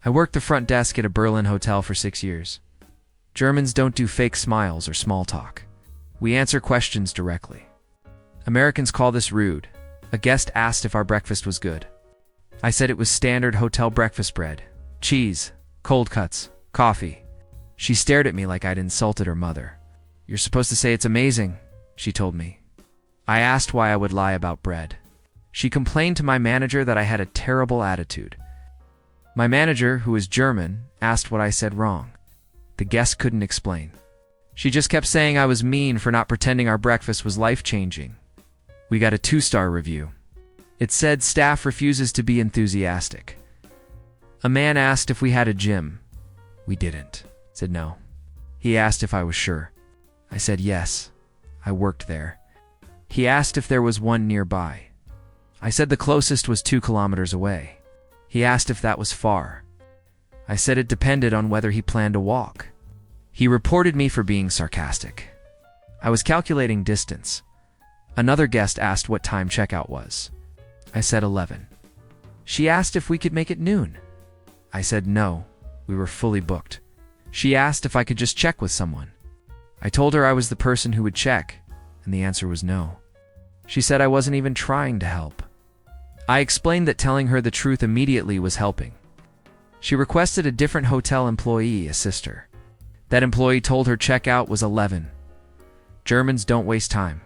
I worked the front desk at a Berlin hotel for 6 years. Germans don't do fake smiles or small talk. We answer questions directly. Americans call this rude. A guest asked if our breakfast was good. I said it was standard hotel breakfast bread, cheese, cold cuts, coffee. She stared at me like I'd insulted her mother. "You're supposed to say it's amazing," she told me. I asked why I would lie about bread. She complained to my manager that I had a terrible attitude. My manager, who is German, asked what I said wrong. The guest couldn't explain. She just kept saying I was mean for not pretending our breakfast was life-changing. We got a 2-star review. It said staff refuses to be enthusiastic. A man asked if we had a gym. We didn't. Said no. He asked if I was sure. I said yes. I worked there. He asked if there was one nearby. I said the closest was 2 kilometers away. He asked if that was far. I said it depended on whether he planned to walk. He reported me for being sarcastic. I was calculating distance. Another guest asked what time checkout was. I said 11. She asked if we could make it noon. I said no, we were fully booked. She asked if I could just check with someone. I told her I was the person who would check, and the answer was no. She said I wasn't even trying to help. I explained that telling her the truth immediately was helping. She requested a different hotel employee assist her. That employee told her checkout was 11. Germans don't waste time.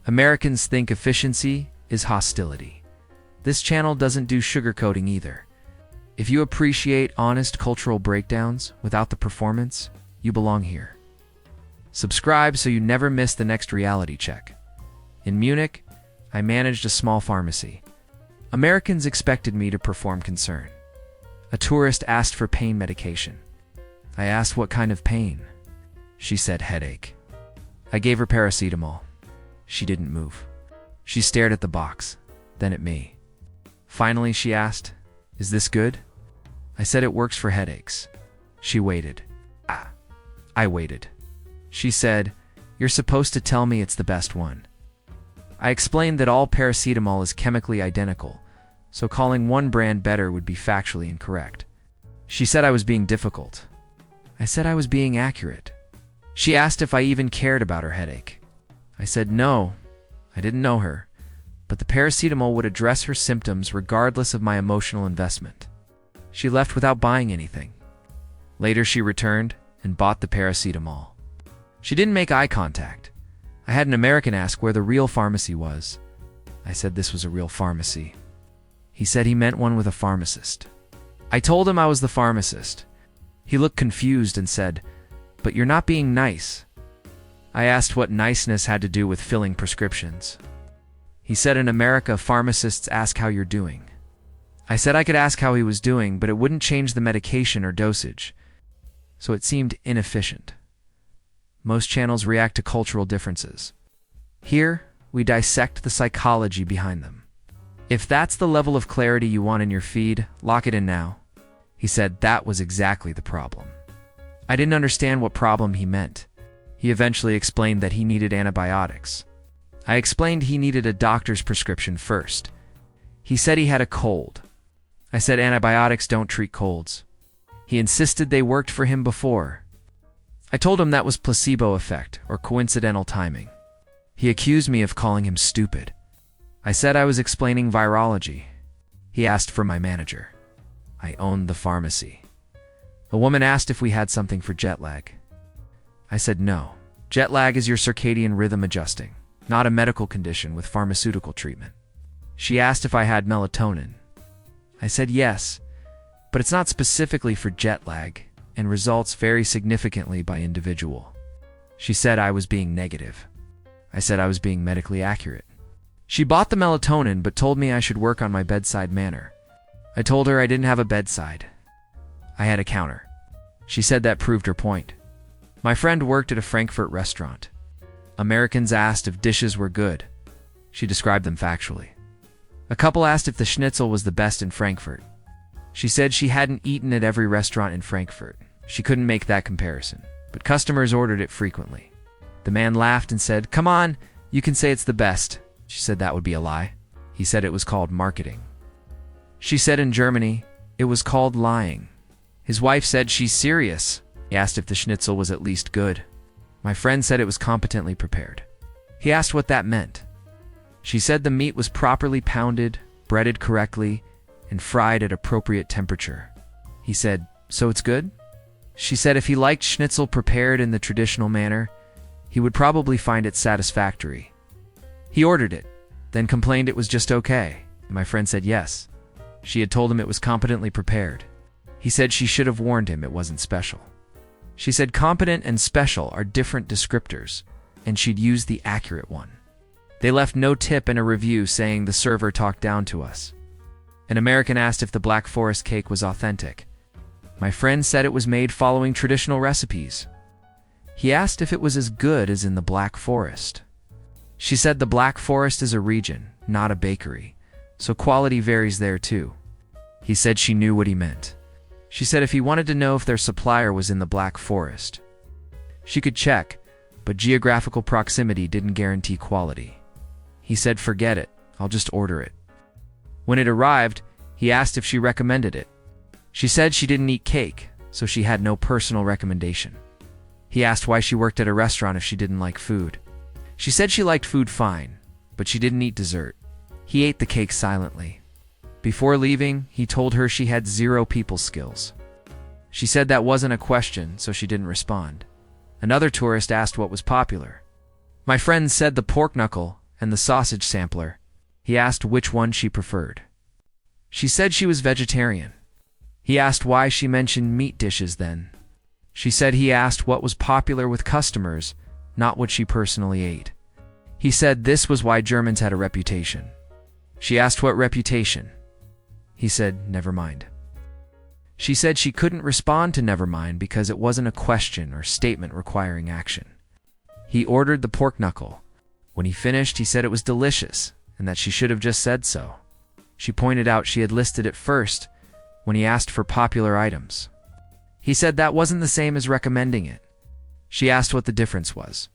Americans think efficiency is hostility. This channel doesn't do sugarcoating either. If you appreciate honest cultural breakdowns without the performance, you belong here. Subscribe so you never miss the next reality check. In Munich, I managed a small pharmacy. Americans expected me to perform concern. A tourist asked for pain medication. I asked what kind of pain. She said headache. I gave her paracetamol. She didn't move. She stared at the box, then at me. Finally, she asked, "Is this good?" I said it works for headaches. She waited. I waited. She said, "You're supposed to tell me it's the best one." I explained that all paracetamol is chemically identical, so calling one brand better would be factually incorrect. She said I was being difficult. I said I was being accurate. She asked if I even cared about her headache. I said no, I didn't know her, but the paracetamol would address her symptoms regardless of my emotional investment. She left without buying anything. Later she returned and bought the paracetamol. She didn't make eye contact. I had an American ask where the real pharmacy was. I said this was a real pharmacy. He said he meant one with a pharmacist. I told him I was the pharmacist. He looked confused and said, "But you're not being nice." I asked what niceness had to do with filling prescriptions. He said in America, pharmacists ask how you're doing. I said I could ask how he was doing, but it wouldn't change the medication or dosage, so it seemed inefficient. Most channels react to cultural differences. Here, we dissect the psychology behind them. If that's the level of clarity you want in your feed, lock it in now. He said that was exactly the problem. I didn't understand what problem he meant. He eventually explained that he needed antibiotics. I explained he needed a doctor's prescription first. He said he had a cold. I said antibiotics don't treat colds. He insisted they worked for him before. I told him that was placebo effect or coincidental timing. He accused me of calling him stupid. I said I was explaining virology. He asked for my manager. I owned the pharmacy. A woman asked if we had something for jet lag. I said no. Jet lag is your circadian rhythm adjusting, not a medical condition with pharmaceutical treatment. She asked if I had melatonin. I said yes, but it's not specifically for jet lag, and results vary significantly by individual. She said I was being negative. I said I was being medically accurate. She bought the melatonin but told me I should work on my bedside manner. I told her I didn't have a bedside. I had a counter. She said that proved her point. My friend worked at a Frankfurt restaurant. Americans asked if dishes were good. She described them factually. A couple asked if the schnitzel was the best in Frankfurt. She said she hadn't eaten at every restaurant in Frankfurt. She couldn't make that comparison, but customers ordered it frequently. The man laughed and said, "Come on, you can say it's the best." She said that would be a lie. He said it was called marketing. She said in Germany, it was called lying. His wife said she's serious. He asked if the schnitzel was at least good. My friend said it was competently prepared. He asked what that meant. She said the meat was properly pounded, breaded correctly, and fried at appropriate temperature. He said, "So it's good?" She said if he liked schnitzel prepared in the traditional manner, he would probably find it satisfactory. He ordered it, then complained it was just okay. My friend said yes. She had told him it was competently prepared. He said she should have warned him it wasn't special. She said competent and special are different descriptors, and she'd use the accurate one. They left no tip and a review saying the server talked down to us. An American asked if the Black Forest cake was authentic. My friend said it was made following traditional recipes. He asked if it was as good as in the Black Forest. She said the Black Forest is a region, not a bakery, so quality varies there too. He said she knew what he meant. She said if he wanted to know if their supplier was in the Black Forest, she could check, but geographical proximity didn't guarantee quality. He said forget it, I'll just order it. When it arrived, he asked if she recommended it. She said she didn't eat cake, so she had no personal recommendation. He asked why she worked at a restaurant if she didn't like food. She said she liked food fine, but she didn't eat dessert. He ate the cake silently. Before leaving, he told her she had 0 people skills. She said that wasn't a question, so she didn't respond. Another tourist asked what was popular. My friend said the pork knuckle and the sausage sampler. He asked which one she preferred. She said she was vegetarian. He asked why she mentioned meat dishes then. She said he asked what was popular with customers, not what she personally ate. He said this was why Germans had a reputation. She asked what reputation. He said, never mind. She said she couldn't respond to never mind because it wasn't a question or statement requiring action. He ordered the pork knuckle. When he finished, he said it was delicious and that she should have just said so. She pointed out she had listed it first when he asked for popular items. He said that wasn't the same as recommending it. She asked what the difference was.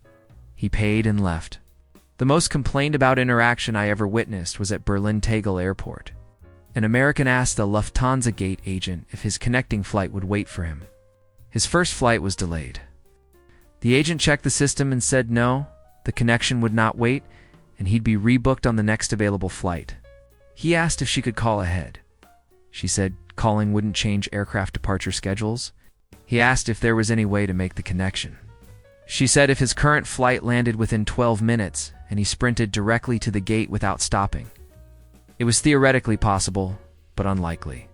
He paid and left. The most complained about interaction I ever witnessed was at Berlin-Tegel Airport. An American asked the Lufthansa gate agent if his connecting flight would wait for him. His first flight was delayed. The agent checked the system and said no, the connection would not wait, and he'd be rebooked on the next available flight. He asked if she could call ahead. She said calling wouldn't change aircraft departure schedules. He asked if there was any way to make the connection. She said if his current flight landed within 12 minutes and he sprinted directly to the gate without stopping. It was theoretically possible, but unlikely.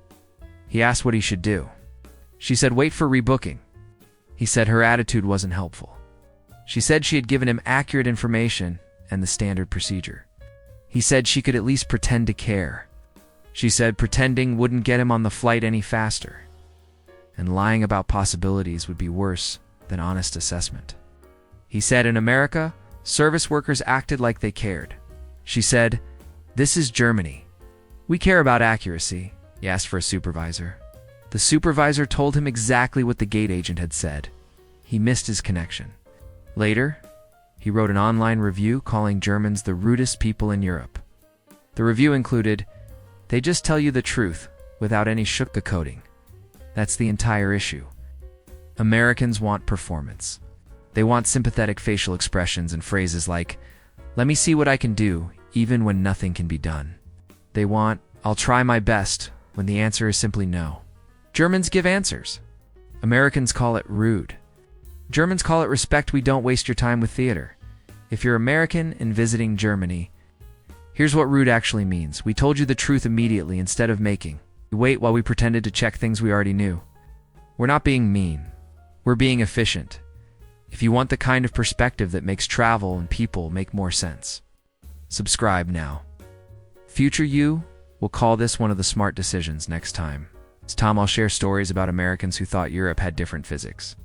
He asked what he should do. She said wait for rebooking. He said her attitude wasn't helpful. She said she had given him accurate information and the standard procedure. He said she could at least pretend to care. She said pretending wouldn't get him on the flight any faster, and lying about possibilities would be worse than honest assessment. He said in America, service workers acted like they cared. She said, "This is Germany. We care about accuracy." He asked for a supervisor. The supervisor told him exactly what the gate agent had said. He missed his connection. Later, he wrote an online review calling Germans the rudest people in Europe. The review included, "They just tell you the truth without any sugarcoating. That's the entire issue. Americans want performance. They want sympathetic facial expressions and phrases like, 'Let me see what I can do,' even when nothing can be done. They want, 'I'll try my best,' when the answer is simply no. Germans give answers. Americans call it rude. Germans call it respect. We don't waste your time with theater. If you're American and visiting Germany, here's what rude actually means. We told you the truth immediately instead of making. We wait while we pretended to check things we already knew. We're not being mean. We're being efficient. If you want the kind of perspective that makes travel and people make more sense, subscribe now. Future you will call this one of the smart decisions next time. It's Tom. I'll share stories about Americans who thought Europe had different physics.